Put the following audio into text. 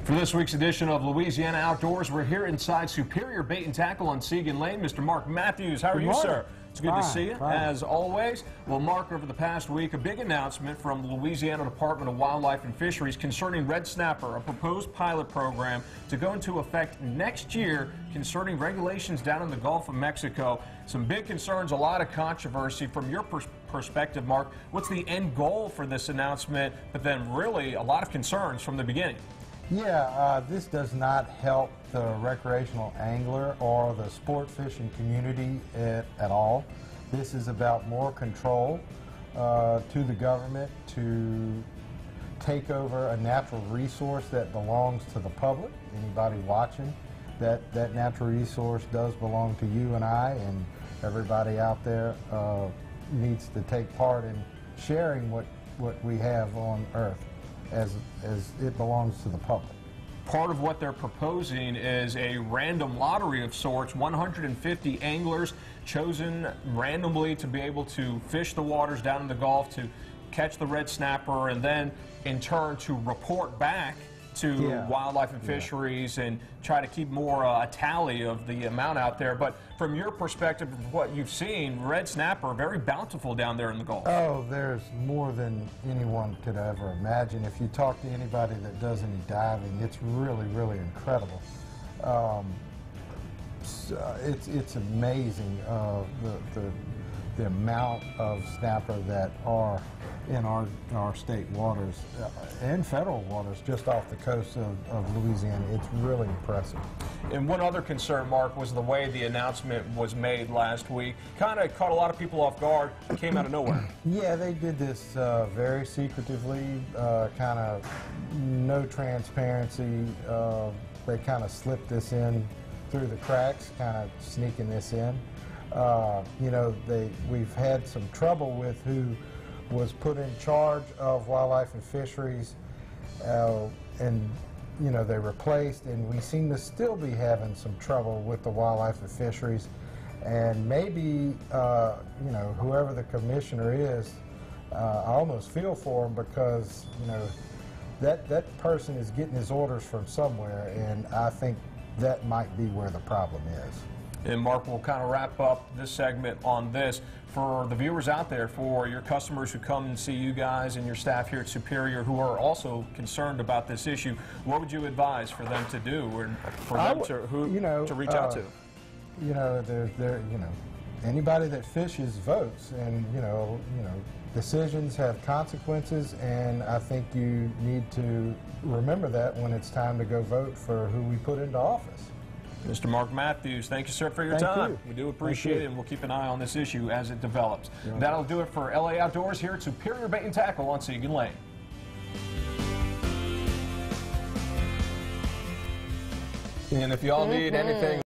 For this week's edition of Louisiana Outdoors, we're here inside Superior Bait and Tackle on Seguin Lane. Mr. Mark Matthews, how are you, sir? It's good to see you, as always. Well, Mark, over the past week, a big announcement from the Louisiana Department of Wildlife and Fisheries concerning red snapper, a proposed pilot program to go into effect next year concerning regulations down in the Gulf of Mexico. Some big concerns, a lot of controversy. From your perspective, Mark, what's the end goal for this announcement, but then really a lot of concerns from the beginning? Yeah, this does not help the recreational angler or the sport fishing community at all. This is about more control to the government to take over a natural resource that belongs to the public. Anybody watching, that natural resource does belong to you and I, and everybody out there needs to take part in sharing what we have on Earth, as it belongs to the public. Part of what they're proposing is a random lottery of sorts, 150 anglers chosen randomly to be able to fish the waters down in the Gulf to catch the red snapper, and then in turn to report back to Wildlife and Fisheries and try to keep more a tally of the amount out there. But from your perspective of what you've seen, red snapper are very bountiful down there in the Gulf. Oh, there's more than anyone could ever imagine. If you talk to anybody that does any diving, it's really, really incredible. It's amazing the amount of snapper that are in our state waters and federal waters just off the coast of Louisiana. It's really impressive. And one other concern, Mark, was the way the announcement was made last week. Kind of caught a lot of people off guard. It came out of nowhere. Yeah, they did this very secretively, kind of no transparency. They kind of slipped this in through the cracks, kind of sneaking this in. You know, we've had some trouble with who was put in charge of Wildlife and Fisheries, and you know, they replaced, and we seem to still be having some trouble with the Wildlife and Fisheries, and maybe you know, whoever the commissioner is, I almost feel for him, because you know, that person is getting his orders from somewhere, and I think that might be where the problem is. And Mark, we'll kind of wrap up this segment on this. For the viewers out there, for your customers who come and see you guys and your staff here at Superior who are also concerned about this issue, what would you advise for them to do, or for them to reach out to? You know, you know, anybody that fishes votes, and you know, decisions have consequences, and I think you need to remember that when it's time to go vote for who we put into office. Mr. Mark Matthews, thank you, sir, for your time. We do appreciate it, and we'll keep an eye on this issue as it develops. That'll do it for LA Outdoors here at Superior Bait and Tackle on Seguin Lane. And if you all need anything